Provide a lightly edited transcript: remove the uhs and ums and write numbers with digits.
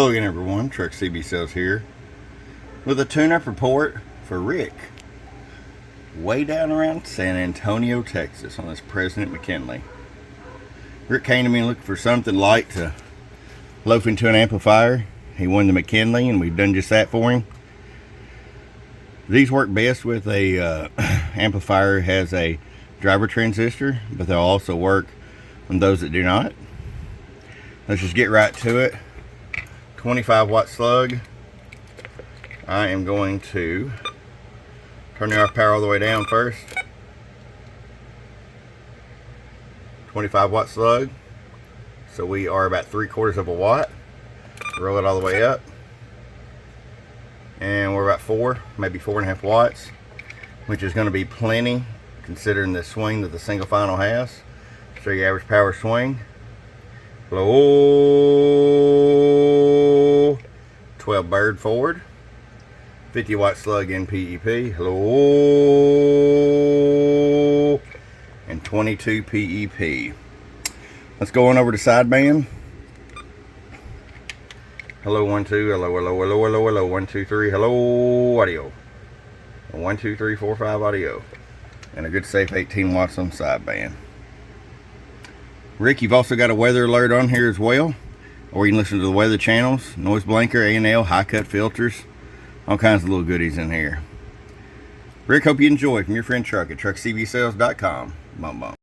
Hello again everyone, Truckscbsales here with a tune-up report for Rick way down around San Antonio, Texas on this President McKinley. Rick came to me looking for something light to loaf into an amplifier. He wanted the McKinley and we've done just that for him. These work best with a amplifier that has a driver transistor, but they'll also work on those that do not. Let's just get right to it. 25 watt slug. I am going to turn the RF power all the way down first. 25 watt slug. So we are about 3/4 of a watt. Roll it all the way up. And we're about 4, maybe 4.5 watts, which is going to be plenty considering the swing that the single final has. So your average power swing. Hello, 12 bird forward, 50 watt slug in PEP, hello, and 22 PEP. Let's go on over to sideband. Hello, 1 2, hello, hello, hello, hello, hello, 1 2 3, hello, audio, 1 2 3 4 5 audio, and a good safe 18 watts on sideband. Rick, you've also got a weather alert on here as well, or you can listen to the weather channels, noise blanker, A&L, high cut filters, all kinds of little goodies in here. Rick, hope you enjoy. From your friend Truck at truckscbsales.com. Bum bum.